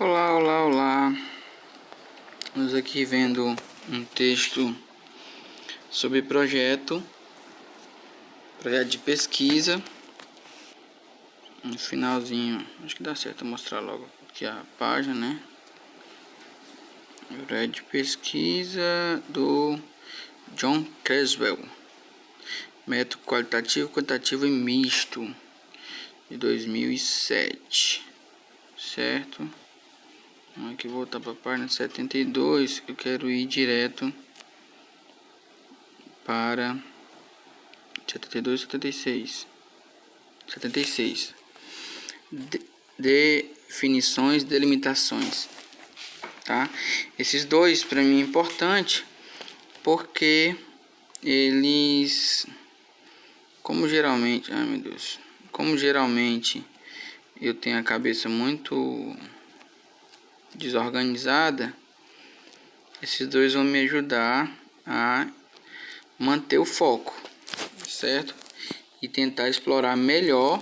Olá, olá, olá. Estamos aqui vendo um texto sobre projeto de pesquisa. No finalzinho, acho que dá certo mostrar logo aqui a página, né? Projeto de pesquisa do John Creswell. Método qualitativo, quantitativo e misto, de 2007, certo? Vamos aqui voltar para a página 72, eu quero ir direto para 72 e 76. Definições, delimitações, tá? Esses dois para mim é importante porque eles, como geralmente eu tenho a cabeça muito desorganizada, esses dois vão me ajudar a manter o foco, certo? E tentar explorar melhor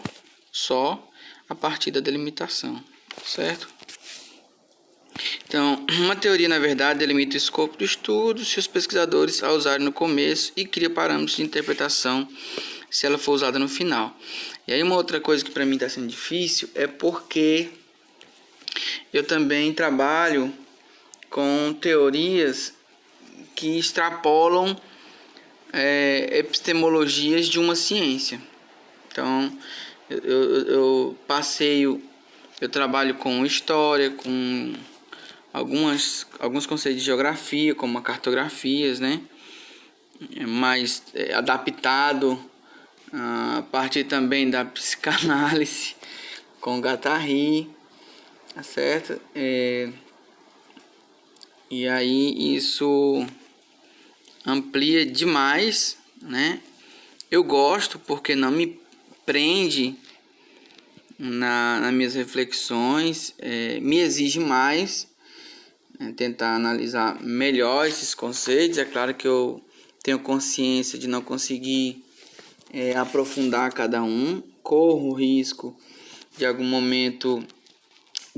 só a partir da delimitação, certo? Então, uma teoria, na verdade, delimita o escopo do estudo se os pesquisadores a usarem no começo e cria parâmetros de interpretação se ela for usada no final. E aí uma outra coisa que para mim está sendo difícil é porque eu também trabalho com teorias que extrapolam epistemologias de uma ciência. Então, eu trabalho com história, com alguns conceitos de geografia, como cartografias, né? Mais adaptado a partir também da psicanálise com Guattari, tá certo? E aí isso amplia demais, né? Eu gosto porque não me prende nas minhas reflexões, me exige mais, tentar analisar melhor esses conceitos. É claro que eu tenho consciência de não conseguir aprofundar cada um, corro o risco de algum momento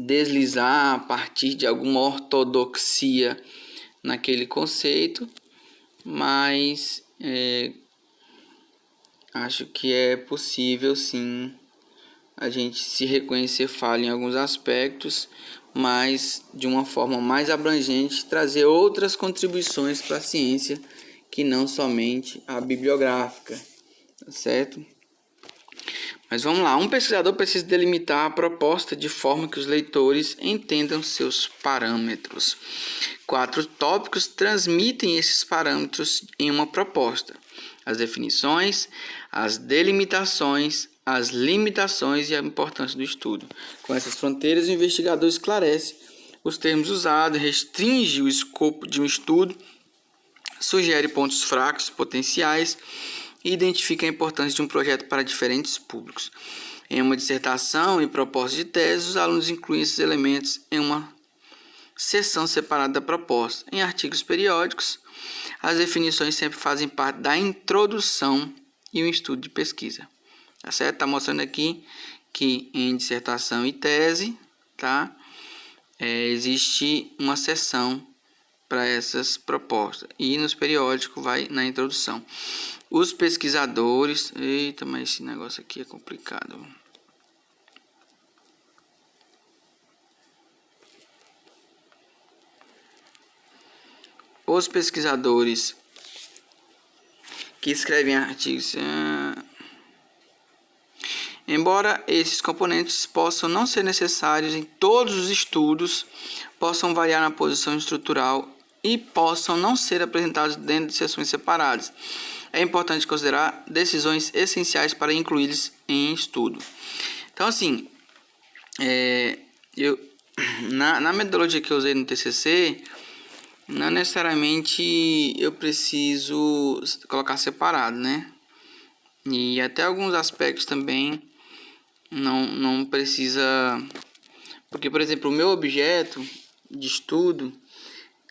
deslizar a partir de alguma ortodoxia naquele conceito, mas acho que é possível sim a gente se reconhecer falha em alguns aspectos, mas de uma forma mais abrangente trazer outras contribuições para a ciência que não somente a bibliográfica, tá certo? Mas vamos lá, um pesquisador precisa delimitar a proposta de forma que os leitores entendam seus parâmetros. 4 tópicos transmitem esses parâmetros em uma proposta: as definições, as delimitações, as limitações e a importância do estudo. Com essas fronteiras, o investigador esclarece os termos usados, restringe o escopo de um estudo, sugere pontos fracos potenciais e identifica a importância de um projeto para diferentes públicos. Em uma dissertação e proposta de tese, os alunos incluem esses elementos em uma seção separada da proposta. Em artigos periódicos, as definições sempre fazem parte da introdução e um estudo de pesquisa. Tá certo? Está mostrando aqui que em dissertação e tese, tá? Existe uma seção para essas propostas. E nos periódicos vai na introdução. Os pesquisadores... Eita, mas esse negócio aqui é complicado. Os pesquisadores que escrevem artigos... Embora esses componentes possam não ser necessários em todos os estudos, possam variar na posição estrutural e possam não ser apresentados dentro de seções separadas. É importante considerar decisões essenciais para incluí-los em estudo. Então, assim, na metodologia que eu usei no TCC, não necessariamente eu preciso colocar separado, né? E até alguns aspectos também não precisa, porque, por exemplo, o meu objeto de estudo,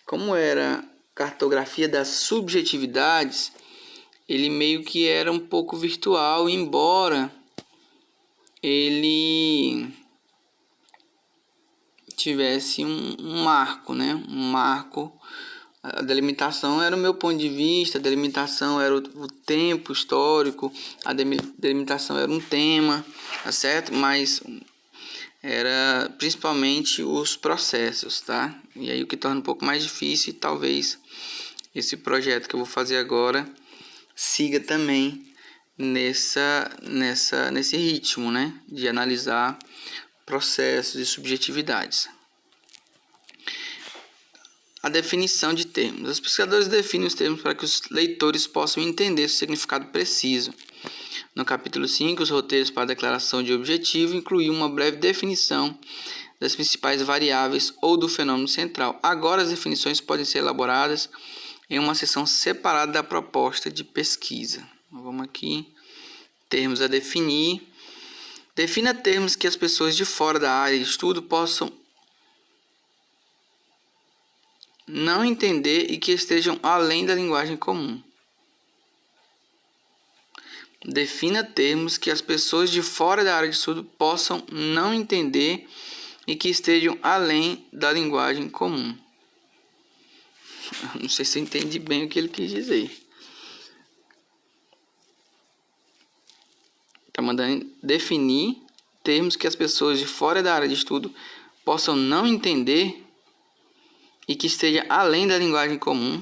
como era cartografia das subjetividades, ele meio que era um pouco virtual, embora ele tivesse um marco, né? Um marco. A delimitação era o meu ponto de vista, a delimitação era o tempo histórico, a delimitação era um tema, tá certo? Mas era principalmente os processos, tá? E aí o que torna um pouco mais difícil, e talvez esse projeto que eu vou fazer agora siga também nesse ritmo, né? De analisar processos e subjetividades. A definição de termos. Os pesquisadores definem os termos para que os leitores possam entender o significado preciso. No capítulo 5, os roteiros para a declaração de objetivo incluíam uma breve definição das principais variáveis ou do fenômeno central. Agora as definições podem ser elaboradas em uma seção separada da proposta de pesquisa. Vamos aqui, termos a definir. Defina termos que as pessoas de fora da área de estudo possam não entender e que estejam além da linguagem comum. Defina termos que as pessoas de fora da área de estudo possam não entender e que estejam além da linguagem comum. Não sei se eu entendi bem o que ele quis dizer. Está mandando definir termos que as pessoas de fora da área de estudo possam não entender e que esteja além da linguagem comum.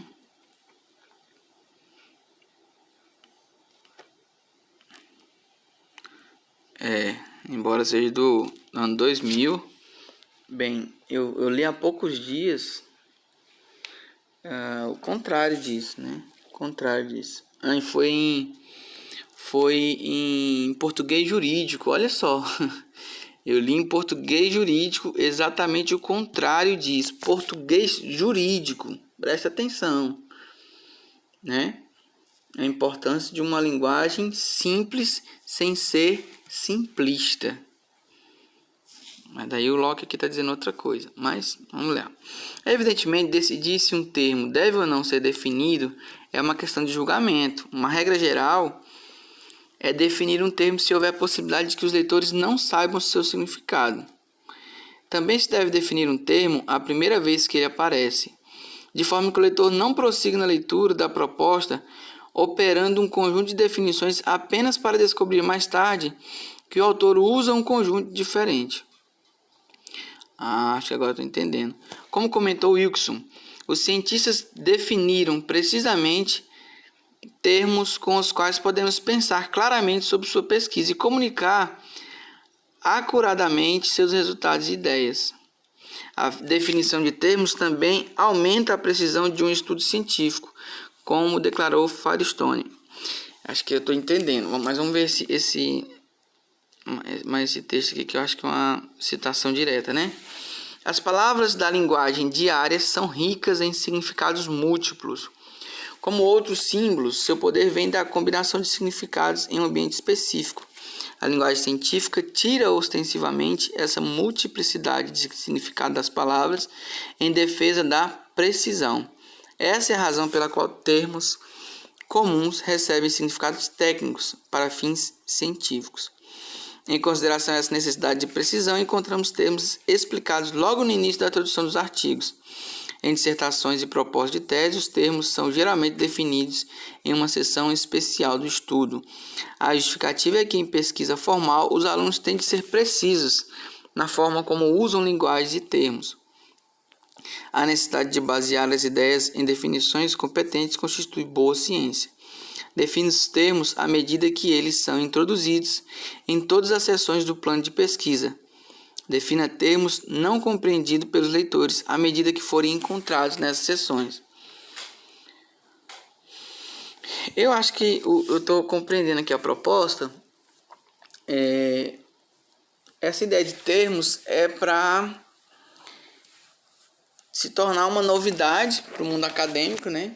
Embora seja do ano 2000, bem, eu li há poucos dias o contrário disso, né? O contrário disso. Foi em português jurídico, olha só. Eu li em português jurídico exatamente o contrário disso. Português jurídico, presta atenção, né? A importância de uma linguagem simples sem ser simplista. Mas daí o Locke aqui está dizendo outra coisa. Mas vamos lá. Evidentemente, decidir se um termo deve ou não ser definido é uma questão de julgamento. Uma regra geral é definir um termo se houver a possibilidade de que os leitores não saibam seu significado. Também se deve definir um termo a primeira vez que ele aparece, de forma que o leitor não prossiga na leitura da proposta, operando um conjunto de definições apenas para descobrir mais tarde que o autor usa um conjunto diferente. Acho que agora estou entendendo. Como comentou Wilson, os cientistas definiram precisamente termos com os quais podemos pensar claramente sobre sua pesquisa e comunicar acuradamente seus resultados e ideias. A definição de termos também aumenta a precisão de um estudo científico, como declarou Firestone. Acho que eu estou entendendo, mas vamos ver esse texto aqui, que eu acho que é uma citação direta, né? As palavras da linguagem diária são ricas em significados múltiplos. Como outros símbolos, seu poder vem da combinação de significados em um ambiente específico. A linguagem científica tira ostensivamente essa multiplicidade de significado das palavras em defesa da precisão. Essa é a razão pela qual termos comuns recebem significados técnicos para fins científicos. Em consideração a essa necessidade de precisão, encontramos termos explicados logo no início da introdução dos artigos. Em dissertações e propostas de tese, os termos são geralmente definidos em uma seção especial do estudo. A justificativa é que, em pesquisa formal, os alunos têm de ser precisos na forma como usam linguagens e termos. A necessidade de basear as ideias em definições competentes constitui boa ciência. Define os termos à medida que eles são introduzidos em todas as seções do plano de pesquisa. Defina termos não compreendidos pelos leitores à medida que forem encontrados nessas seções. Eu acho que eu estou compreendendo aqui a proposta. Essa ideia de termos é para se tornar uma novidade para o mundo acadêmico, né?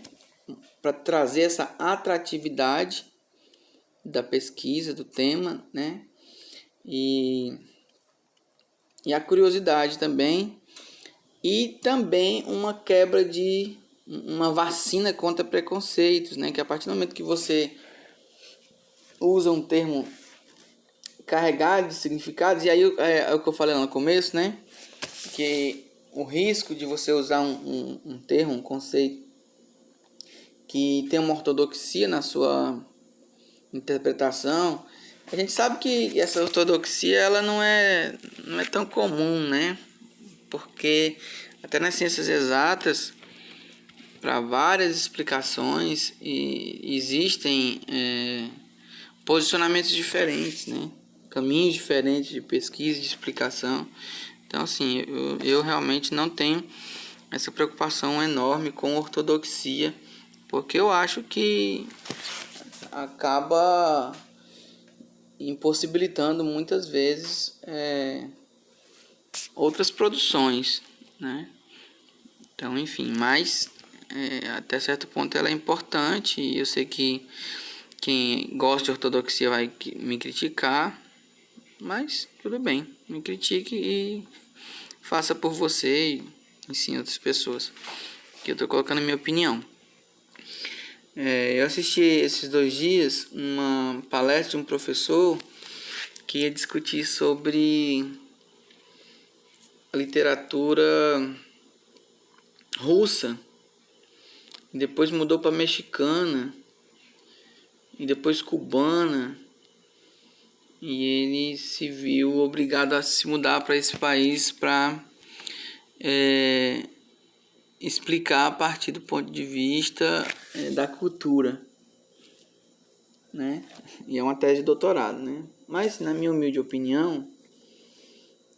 Para trazer essa atratividade da pesquisa, do tema, né? E a curiosidade também, e também uma quebra de uma vacina contra preconceitos, né? Que a partir do momento que você usa um termo carregado de significados, e aí é o que eu falei lá no começo, né? que o risco de você usar um termo, um conceito que tem uma ortodoxia na sua interpretação, a gente sabe que essa ortodoxia ela não é tão comum, né? Porque até nas ciências exatas, para várias explicações, existem posicionamentos diferentes, né? Caminhos diferentes de pesquisa e de explicação. Então, assim, eu realmente não tenho essa preocupação enorme com ortodoxia, porque eu acho que acaba impossibilitando muitas vezes outras produções, né? Então, enfim, mas até certo ponto ela é importante, e eu sei que quem gosta de ortodoxia vai me criticar, mas tudo bem, me critique e faça por você e ensine outras pessoas, que eu estou colocando a minha opinião. Eu assisti esses 2 dias uma palestra de um professor que ia discutir sobre a literatura russa, depois mudou para mexicana e depois cubana, e ele se viu obrigado a se mudar para esse país para explicar a partir do ponto de vista da cultura, né? E é uma tese de doutorado, né? Mas, na minha humilde opinião,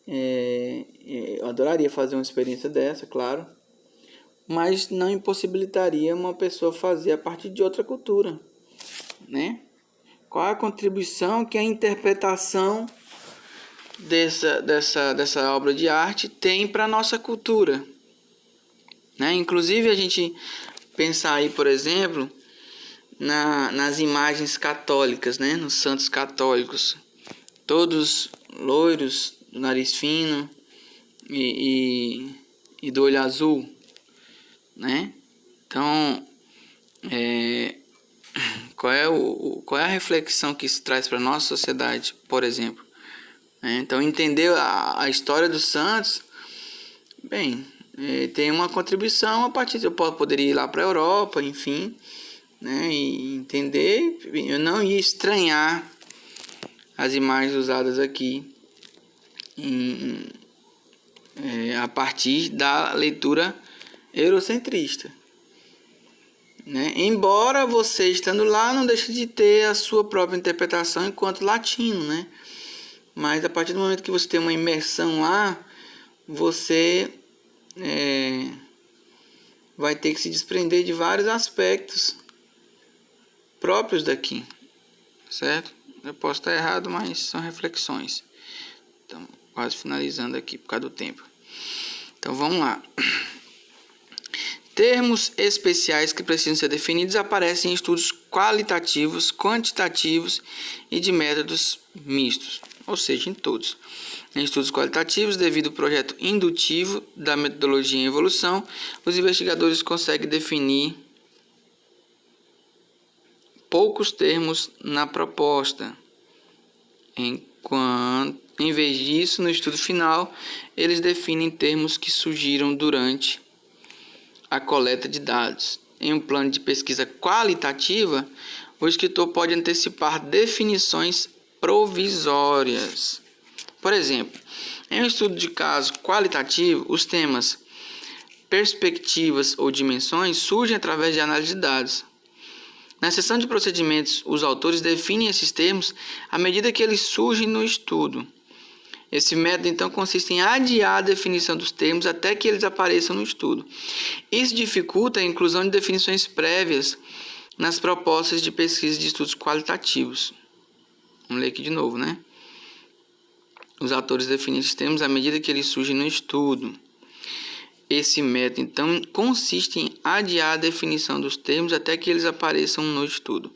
eu adoraria fazer uma experiência dessa, claro, mas não impossibilitaria uma pessoa fazer a partir de outra cultura, né? Qual é a contribuição que a interpretação dessa obra de arte tem para a nossa cultura, né? Inclusive, a gente pensar aí, por exemplo, nas imagens católicas, né? Nos santos católicos, todos loiros, do nariz fino e do olho azul, né? Então, qual é a reflexão que isso traz para a nossa sociedade, por exemplo? Então, entender a história dos santos, bem, tem uma contribuição a partir de eu poderia ir lá para a Europa, enfim, né, e entender, eu não ia estranhar as imagens usadas aqui a partir da leitura eurocentrista, né? Embora você estando lá não deixe de ter a sua própria interpretação enquanto latino, né? Mas a partir do momento que você tem uma imersão lá, você vai ter que se desprender de vários aspectos próprios daqui, certo? Eu posso estar errado, mas são reflexões. Então, quase finalizando aqui por causa do tempo. Então, vamos lá. Termos especiais que precisam ser definidos aparecem em estudos qualitativos, quantitativos e de métodos mistos, ou seja, em todos. Em estudos qualitativos, devido ao projeto indutivo da metodologia em evolução, os investigadores conseguem definir poucos termos na proposta, em vez disso, no estudo final, eles definem termos que surgiram durante a coleta de dados. Em um plano de pesquisa qualitativa, o escritor pode antecipar definições provisórias. Por exemplo, em um estudo de caso qualitativo, os temas perspectivas ou dimensões surgem através de análise de dados. Na seção de procedimentos, os autores definem esses termos à medida que eles surgem no estudo. Esse método, então, consiste em adiar a definição dos termos até que eles apareçam no estudo. Isso dificulta a inclusão de definições prévias nas propostas de pesquisa de estudos qualitativos. Vamos ler aqui de novo, né? Os autores definem esses termos à medida que eles surgem no estudo. Esse método, então, consiste em adiar a definição dos termos até que eles apareçam no estudo.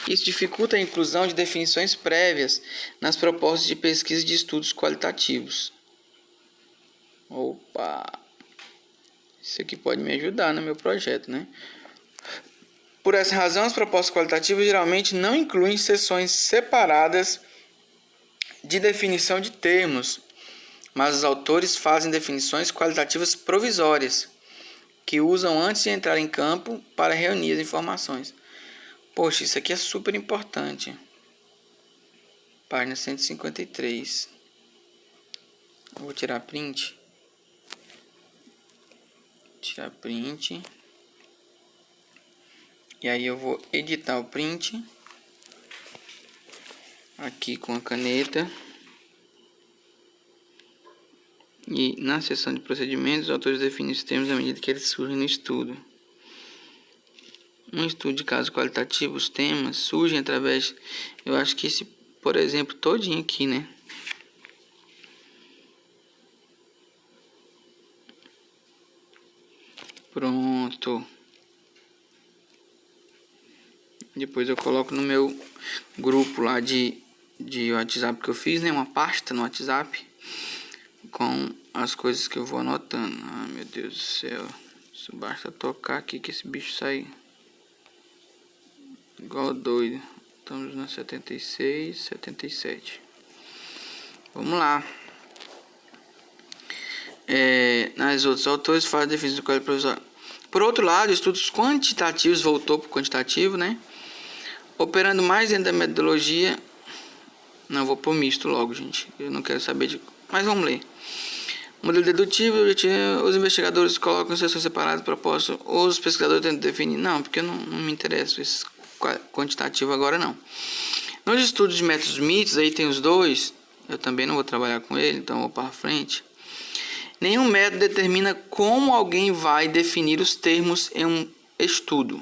Isso dificulta a inclusão de definições prévias nas propostas de pesquisa de estudos qualitativos. Opa! Isso aqui pode me ajudar no meu projeto, né? Por essa razão, as propostas qualitativas geralmente não incluem seções separadas de definição de termos, mas os autores fazem definições qualitativas provisórias, que usam antes de entrar em campo para reunir as informações. Poxa, isso aqui é super importante. Página 153. Eu vou tirar print. Tirar print. E aí eu vou editar o print. Aqui com a caneta. E na seção de procedimentos, os autores definem os termos à medida que eles surgem no estudo. Um estudo de caso qualitativo, os temas surgem através... Eu acho que esse, por exemplo, todinho aqui, né? Pronto. Depois eu coloco no meu grupo lá de WhatsApp que eu fiz, né? Uma pasta no WhatsApp com as coisas que eu vou anotando. Ah, meu Deus do céu. Isso basta tocar aqui que esse bicho sai igual doido. Estamos na 76, 77. Vamos lá. Nas outros autores fazem definição do código provisório. Por outro lado, estudos quantitativos, voltou para o quantitativo, né? Operando mais dentro da metodologia. Não, vou pôr misto logo, gente. Eu não quero saber de... Mas vamos ler. Modelo dedutivo, os investigadores colocam sessões separadas, propostas, ou os pesquisadores tentam definir. Não, porque eu não me interessa esse quantitativo agora, não. Nos estudos de métodos mitos, aí tem os dois. Eu também não vou trabalhar com ele, então vou para frente. Nenhum método determina como alguém vai definir os termos em um estudo.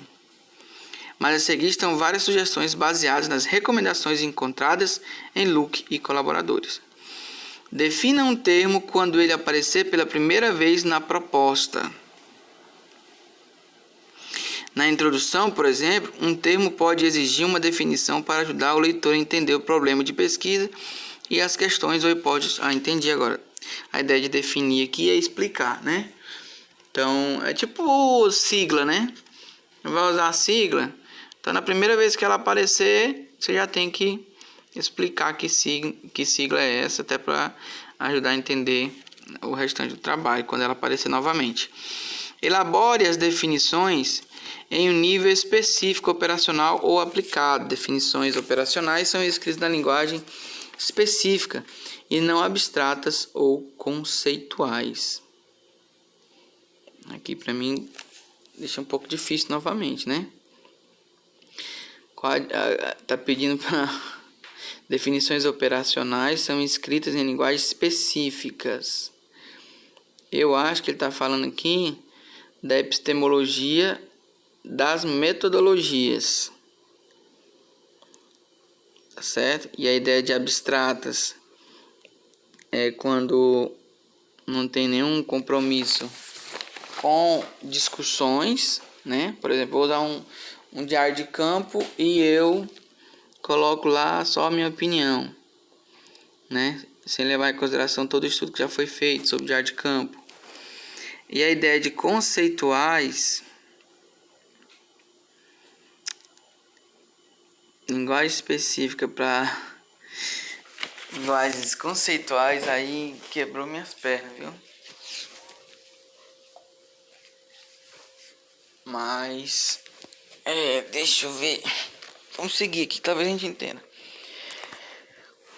Mas a seguir estão várias sugestões baseadas nas recomendações encontradas em Luke e colaboradores. Defina um termo quando ele aparecer pela primeira vez na proposta. Na introdução, por exemplo, um termo pode exigir uma definição para ajudar o leitor a entender o problema de pesquisa e as questões ou hipóteses. Entendi agora. A ideia de definir aqui é explicar, né? Então, é tipo sigla, né? Vai usar a sigla. Então, na primeira vez que ela aparecer, você já tem que explicar que sigla é essa, até para ajudar a entender o restante do trabalho quando ela aparecer novamente. Elabore as definições em um nível específico operacional ou aplicado. Definições operacionais são escritas na linguagem específica e não abstratas ou conceituais. Aqui para mim deixa um pouco difícil novamente, né? Tá pedindo para definições operacionais são escritas em linguagens específicas. Eu acho que ele está falando aqui da epistemologia das metodologias, tá certo? E a ideia de abstratas é quando não tem nenhum compromisso com discussões, né? Por exemplo, vou usar um diário de campo e eu coloco lá só a minha opinião, né? Sem levar em consideração todo o estudo que já foi feito sobre diário de campo. E a ideia de conceituais, linguagem específica para linguagens conceituais, aí quebrou minhas pernas, viu? Mas, deixa eu ver. Vamos seguir aqui, talvez a gente entenda.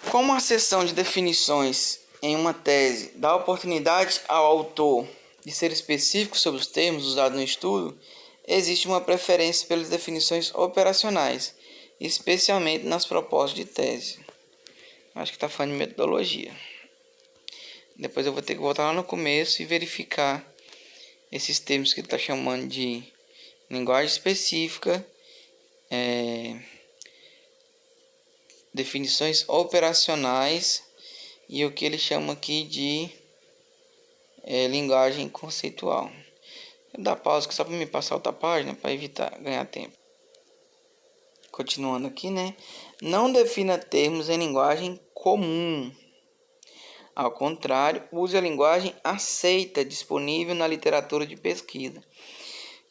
Como a seção de definições em uma tese dá oportunidade ao autor de ser específico sobre os termos usados no estudo, existe uma preferência pelas definições operacionais, especialmente nas propostas de tese. Acho que está falando de metodologia. Depois eu vou ter que voltar lá no começo e verificar esses termos que ele está chamando de linguagem específica, definições operacionais e o que ele chama aqui de linguagem conceitual. Vou dar pausa só para me passar outra página para evitar ganhar tempo. Continuando aqui, né? Não defina termos em linguagem comum. Ao contrário, use a linguagem aceita disponível na literatura de pesquisa.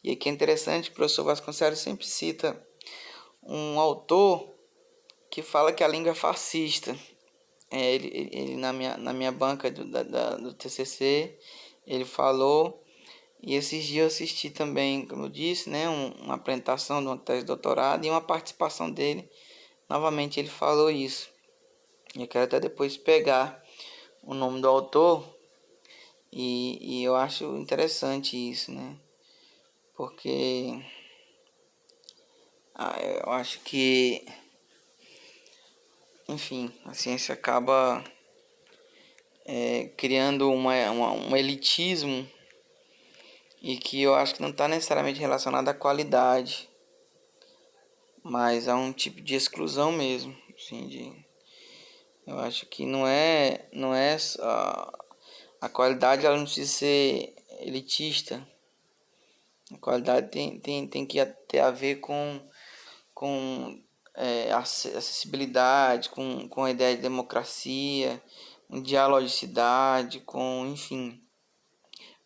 E aqui é interessante, o professor Vasconcelos sempre cita um autor que fala que a língua é fascista. ele na minha banca do TCC, ele falou. E esses dias eu assisti também, como eu disse, né, uma apresentação de uma tese de doutorado e uma participação dele. Novamente ele falou isso. Eu quero até depois pegar o nome do autor e eu acho interessante isso, né? Porque eu acho que, enfim, a ciência acaba criando um elitismo e que eu acho que não está necessariamente relacionado à qualidade, mas a um tipo de exclusão mesmo, assim, eu acho que não é a qualidade, ela não precisa ser elitista. A qualidade tem que ter a ver com acessibilidade, com a ideia de democracia, com dialogicidade, com, enfim,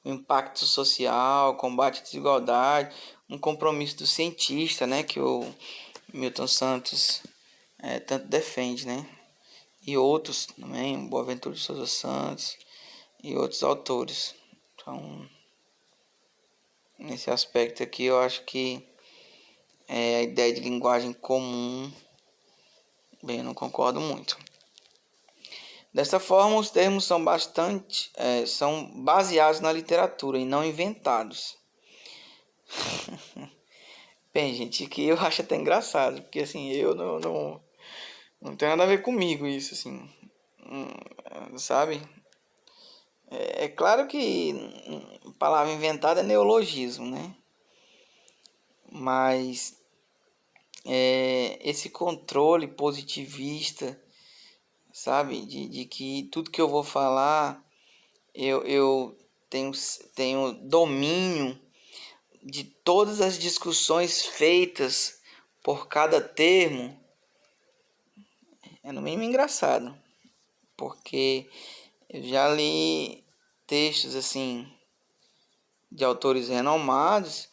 o impacto social, combate à desigualdade, um compromisso do cientista, né, que o Milton Santos tanto defende, né, e outros também, Boaventura de Souza Santos e outros autores. Então, nesse aspecto aqui, eu acho que a ideia de linguagem comum, bem, eu não concordo muito. Dessa forma, os termos são baseados na literatura e não inventados. Bem, gente, que eu acho até engraçado, porque assim, eu não tem nada a ver comigo isso, assim, sabe? É claro que palavra inventada é neologismo, né? Mas esse controle positivista, sabe? De que tudo que eu vou falar, eu tenho domínio de todas as discussões feitas por cada termo, é no mínimo engraçado, porque eu já li textos assim de autores renomados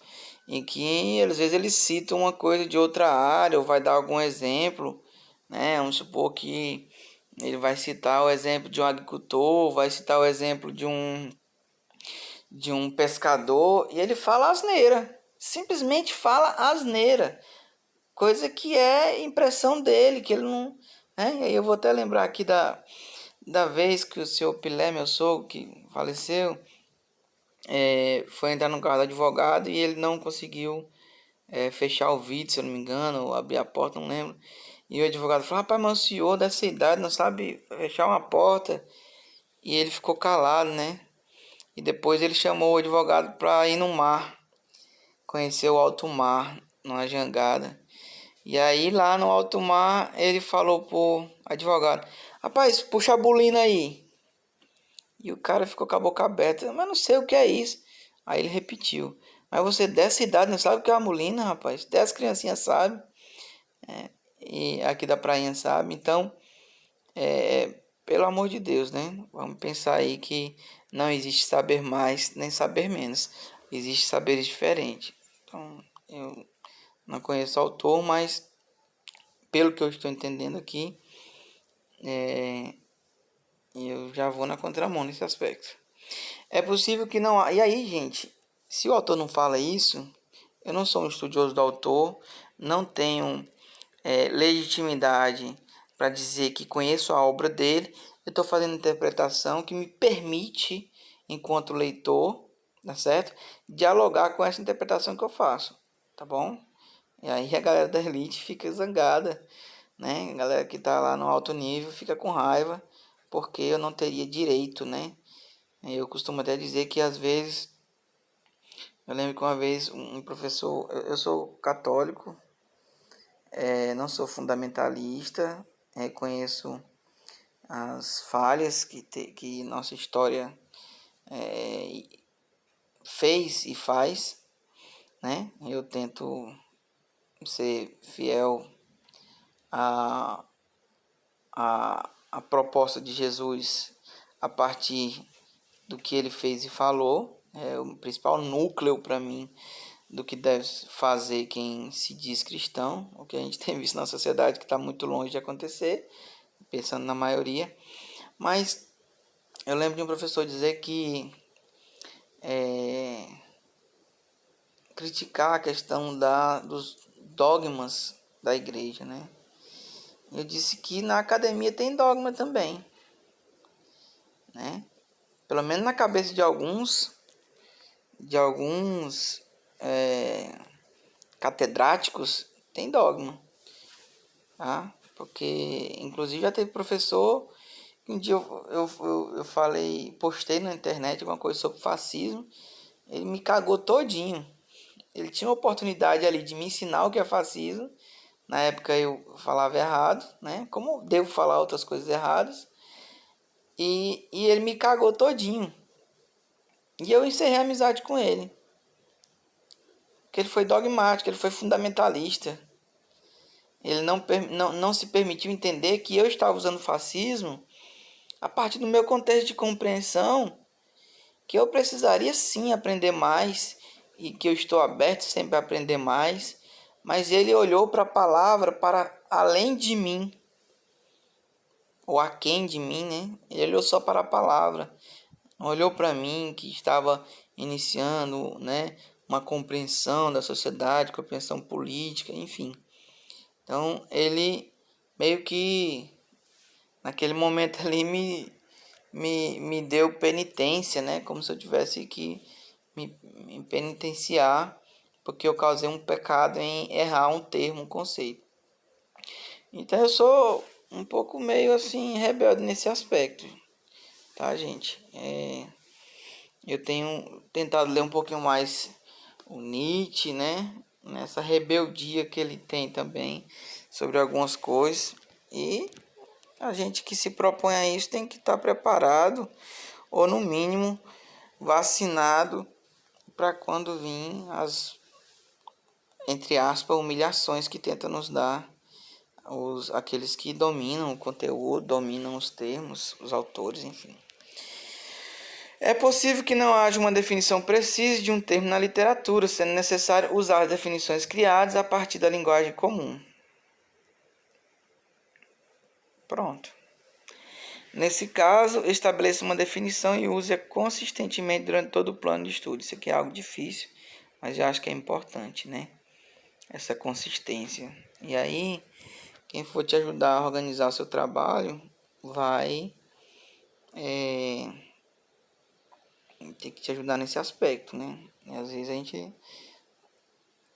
em que às vezes eles citam uma coisa de outra área ou vai dar algum exemplo, né? Vamos supor que ele vai citar o exemplo de um agricultor, vai citar o exemplo de um pescador e ele fala asneira, simplesmente fala asneira, coisa que é impressão dele, que ele não, né? E aí eu vou até lembrar aqui da vez que o senhor Pilé, meu sogro, que faleceu, foi entrar no carro do advogado e ele não conseguiu fechar o vidro, se eu não me engano, ou abrir a porta, não lembro. E o advogado falou: rapaz, mas o senhor dessa idade não sabe fechar uma porta. E ele ficou calado, né? E depois ele chamou o advogado para ir no mar, conhecer o alto mar, numa jangada. E aí lá no alto mar ele falou pro advogado: rapaz, puxa a bolina aí. E o cara ficou com a boca aberta: mas não sei o que é isso. Aí ele repetiu: mas você dessa idade não sabe o que é uma bolina, rapaz? Até as criancinhas sabem. E aqui da prainha sabe. Então, pelo amor de Deus, né? Vamos pensar aí que não existe saber mais nem saber menos. Existe saberes diferentes. Então, eu não conheço o autor, mas pelo que eu estou entendendo aqui, eu já vou na contramão nesse aspecto. É possível que não... E aí, gente, se o autor não fala isso, eu não sou um estudioso do autor, não tenho legitimidade para dizer que conheço a obra dele, eu estou fazendo interpretação que me permite, enquanto leitor, tá certo? Dialogar com essa interpretação que eu faço, tá bom? E aí a galera da elite fica zangada, né? A galera que está lá no alto nível fica com raiva, porque eu não teria direito, né? Eu costumo até dizer que às vezes, eu lembro que uma vez um professor, eu sou católico, não sou fundamentalista, reconheço as falhas que nossa história fez e faz, né? Eu tento ser fiel à, à proposta de Jesus a partir do que ele fez e falou. É o principal núcleo para mim do que deve fazer quem se diz cristão, o que a gente tem visto na sociedade que está muito longe de acontecer, pensando na maioria. Mas eu lembro de um professor dizer que criticar a questão dos dogmas da igreja, né? Eu disse que na academia tem dogma também, né? Pelo menos na cabeça de alguns catedráticos, tem dogma, tá? Porque, inclusive, já teve professor, um dia eu falei, postei na internet alguma coisa sobre fascismo, ele me cagou todinho. Ele tinha a oportunidade ali de me ensinar o que é fascismo. Na época eu falava errado, né? Como devo falar outras coisas erradas. E ele me cagou todinho. E eu encerrei a amizade com ele. Porque ele foi dogmático, ele foi fundamentalista. Ele não se permitiu entender que eu estava usando fascismo a partir do meu contexto de compreensão, que eu precisaria sim aprender mais e que eu estou aberto sempre a aprender mais, mas ele olhou para a palavra para além de mim, ou aquém de mim, né? Ele olhou só para a palavra, olhou para mim que estava iniciando, né, uma compreensão da sociedade, compreensão política, enfim. Então ele meio que naquele momento ali me deu penitência, né? Como se eu tivesse que me penitenciar porque eu causei um pecado em errar um termo, um conceito. Então eu sou um pouco meio assim rebelde nesse aspecto, tá, gente? Eu tenho tentado ler um pouquinho mais o Nietzsche, né? Nessa rebeldia que ele tem também sobre algumas coisas. E a gente que se propõe a isso tem que estar preparado, ou no mínimo vacinado, para quando vir as, entre aspas, humilhações que tentam nos dar aqueles que dominam o conteúdo, dominam os termos, os autores, enfim. É possível que não haja uma definição precisa de um termo na literatura, sendo necessário usar definições criadas a partir da linguagem comum. Pronto. Nesse caso, estabeleça uma definição e use-a consistentemente durante todo o plano de estudo. Isso aqui é algo difícil, mas eu acho que é importante, né? Essa consistência. E aí, quem for te ajudar a organizar o seu trabalho, vai ter que te ajudar nesse aspecto, né? E às vezes a gente,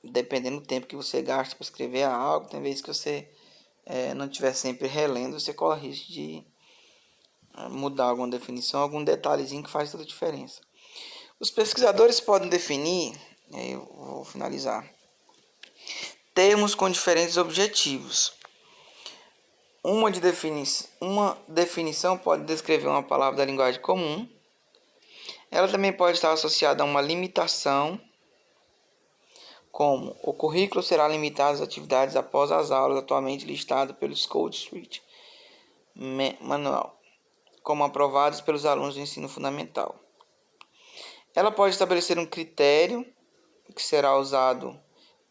dependendo do tempo que você gasta para escrever algo, tem vezes que você não estiver sempre relendo, você corre risco de mudar alguma definição, algum detalhezinho que faz toda a diferença. Os pesquisadores podem definir, eu vou finalizar, termos com diferentes objetivos. Uma definição pode descrever uma palavra da linguagem comum. Ela também pode estar associada a uma limitação, como o currículo será limitado às atividades após as aulas atualmente listado pelo Code Street Manual, como aprovados pelos alunos do ensino fundamental. Ela pode estabelecer um critério que será usado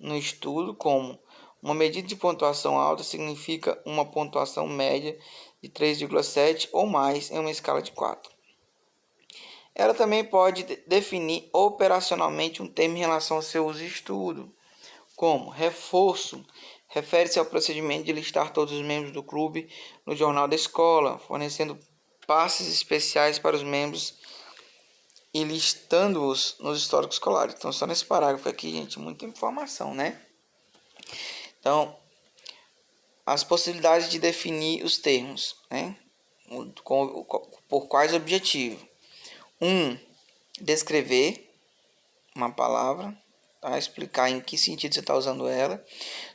no estudo, como uma medida de pontuação alta significa uma pontuação média de 3,7 ou mais em uma escala de 4. Ela também pode definir operacionalmente um termo em relação ao seu uso e estudo, como reforço, refere-se ao procedimento de listar todos os membros do clube no jornal da escola, fornecendo passes especiais para os membros e listando-os nos históricos escolares. Então, só nesse parágrafo aqui, gente, muita informação, né? Então, as possibilidades de definir os termos, né? Por quais objetivos? 1. Descrever uma palavra, tá? Explicar em que sentido você está usando ela.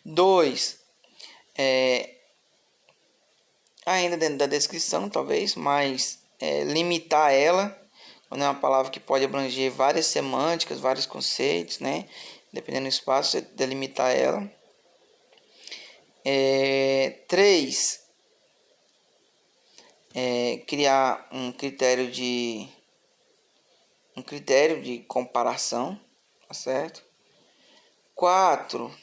2. Ainda dentro da descrição, talvez, mas limitar ela, quando é uma palavra que pode abranger várias semânticas, vários conceitos, né? Dependendo do espaço, você delimitar ela. 3. Criar um critério de comparação, tá certo? 4.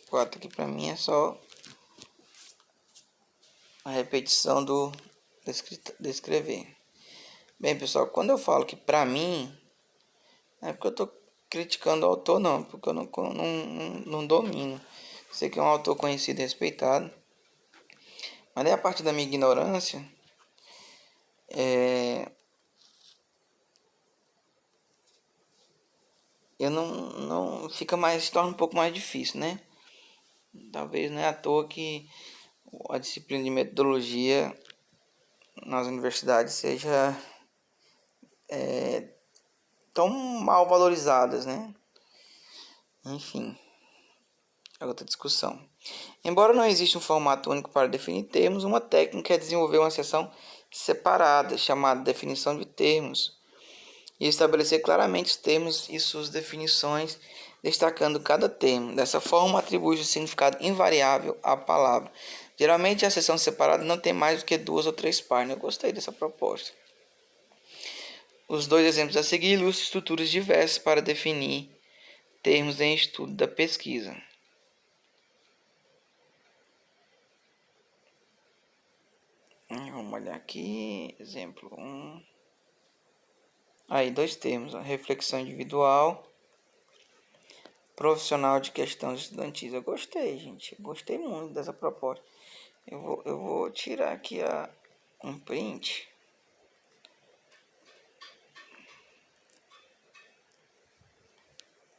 4 aqui para mim é só a repetição de escrever. Bem, pessoal, quando eu falo que para mim, não é porque eu tô criticando o autor, não, porque eu não domino. Sei que é um autor conhecido e respeitado, mas é a partir da minha ignorância, eu não fica mais, se torna um pouco mais difícil, né? Talvez não é à toa que a disciplina de metodologia nas universidades seja tão mal valorizadas, né? Enfim, é outra discussão. Embora não exista um formato único para definir termos, uma técnica é desenvolver uma seção separada, chamada definição de termos, e estabelecer claramente os termos e suas definições, destacando cada termo. Dessa forma, atribui um significado invariável à palavra. Geralmente, a seção separada não tem mais do que 2 ou 3 páginas. Eu gostei dessa proposta. Os 2 exemplos a seguir ilustram estruturas diversas para definir termos em estudo da pesquisa. Vamos olhar aqui, exemplo 1. Aí, 2 termos, reflexão individual, profissional de questões estudantis. Eu gostei, gente, gostei muito dessa proposta. Eu vou tirar aqui um print.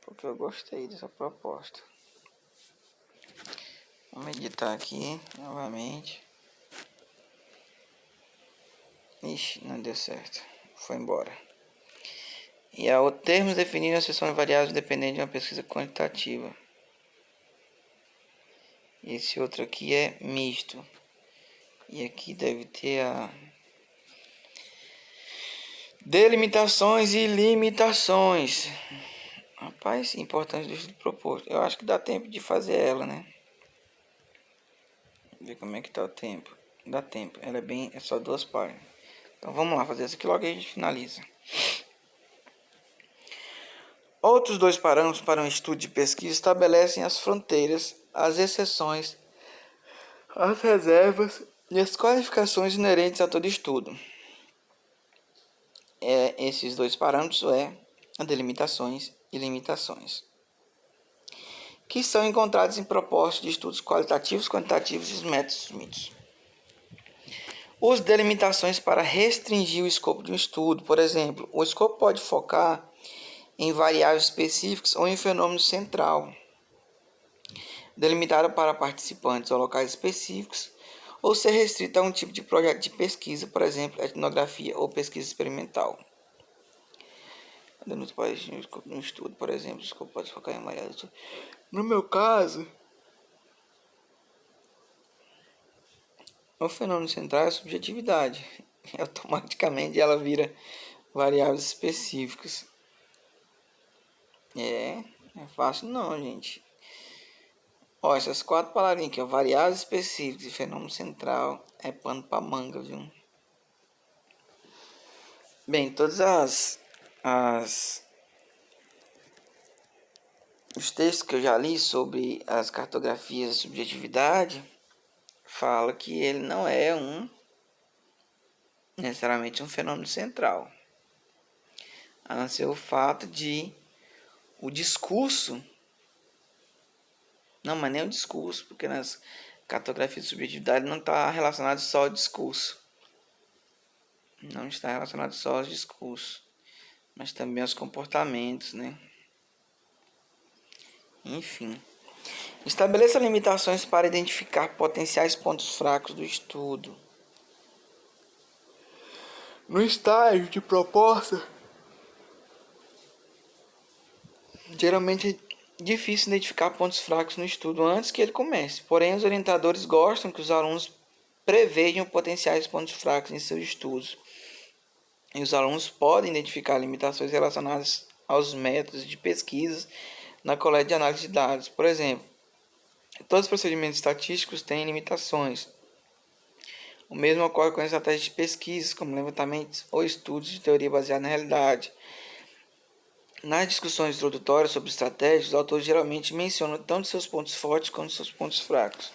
Porque eu gostei dessa proposta. Vamos editar aqui novamente. Ixi, não deu certo. Foi embora. E o termos definidos na seção de variáveis dependente de uma pesquisa quantitativa. Esse outro aqui é misto. E aqui deve ter a delimitações e limitações. Rapaz, importante do estudo proposto. Eu acho que dá tempo de fazer ela, né? Ver como é que tá o tempo. Dá tempo. Ela é só 2 páginas. Então vamos lá fazer isso aqui logo e a gente finaliza. Outros 2 parâmetros para um estudo de pesquisa estabelecem as fronteiras, as exceções, as reservas e as qualificações inerentes a todo estudo. Esses 2 parâmetros as delimitações e limitações, que são encontrados em propostas de estudos qualitativos, quantitativos e os métodos mitos. Os delimitações para restringir o escopo de um estudo. Por exemplo, o escopo pode focar em variáveis específicas ou em fenômeno central, delimitado para participantes ou locais específicos, ou ser restrito a um tipo de projeto de pesquisa, por exemplo, etnografia ou pesquisa experimental. No escopo de um estudo, por exemplo, o escopo pode focar em variáveis. No meu caso, o fenômeno central é a subjetividade. Automaticamente ela vira variáveis específicas. É fácil não, gente. Ó, essas 4 palavrinhas aqui, ó, variáveis específicas e fenômeno central, é pano pra manga, viu? Bem, todas os textos que eu já li sobre as cartografias da subjetividade fala que ele não é necessariamente um fenômeno central, a não ser o fato de o discurso, não, mas nem o discurso, porque nas cartografias de subjetividade não está relacionado só ao discurso, não está relacionado só aos discursos, mas também aos comportamentos, né? Enfim, estabeleça limitações para identificar potenciais pontos fracos do estudo. No estágio de proposta, geralmente é difícil identificar pontos fracos no estudo antes que ele comece. Porém, os orientadores gostam que os alunos prevejam potenciais pontos fracos em seus estudos. E os alunos podem identificar limitações relacionadas aos métodos de pesquisa na coleta de análise de dados. Por exemplo, todos os procedimentos estatísticos têm limitações. O mesmo ocorre com estratégias de pesquisa, como levantamentos ou estudos de teoria baseada na realidade. Nas discussões introdutórias sobre estratégias, os autores geralmente mencionam tanto seus pontos fortes quanto seus pontos fracos.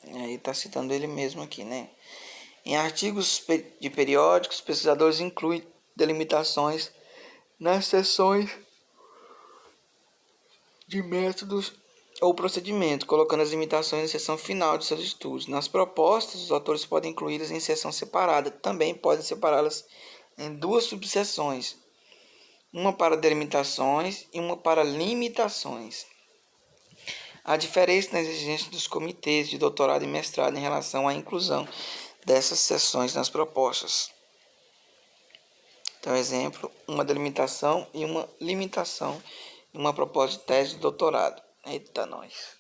Aí está citando ele mesmo aqui, né? Em artigos de periódicos, pesquisadores incluem delimitações nas seções de métodos ou procedimento, colocando as limitações na seção final de seus estudos. Nas propostas, os autores podem incluí-las em seção separada. Também podem separá-las em duas subseções, uma para delimitações e uma para limitações. Há diferença nas exigências dos comitês de doutorado e mestrado em relação à inclusão dessas seções nas propostas. Então, exemplo, uma delimitação e uma limitação em uma proposta de tese de doutorado. Eita, nós.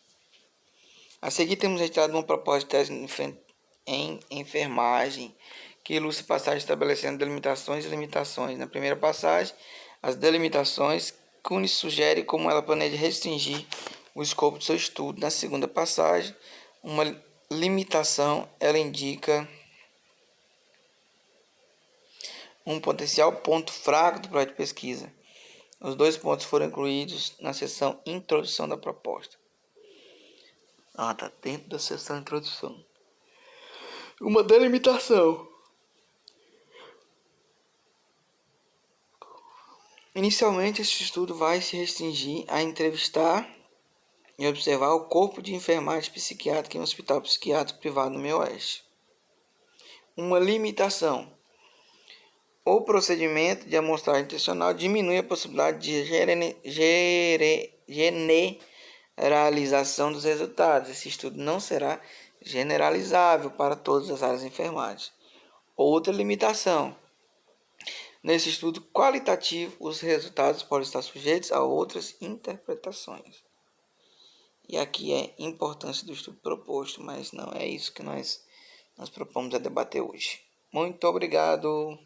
A seguir temos retirado uma proposta de tese em enfermagem, que ilustra passagem estabelecendo delimitações e limitações. Na primeira passagem, as delimitações, Kunis sugere como ela planeja restringir o escopo do seu estudo. Na segunda passagem, uma limitação, ela indica um potencial ponto fraco do projeto de pesquisa. Os dois pontos foram incluídos na seção Introdução da proposta. Tá dentro da seção Introdução. Uma delimitação. Inicialmente, este estudo vai se restringir a entrevistar e observar o corpo de enfermagem psiquiátrica em um hospital psiquiátrico privado no Meio-Oeste. Uma limitação. O procedimento de amostragem intencional diminui a possibilidade de generalização dos resultados. Esse estudo não será generalizável para todas as áreas de enfermagem. Outra limitação. Nesse estudo qualitativo, os resultados podem estar sujeitos a outras interpretações. E aqui é a importância do estudo proposto, mas não é isso que nós propomos a debater hoje. Muito obrigado!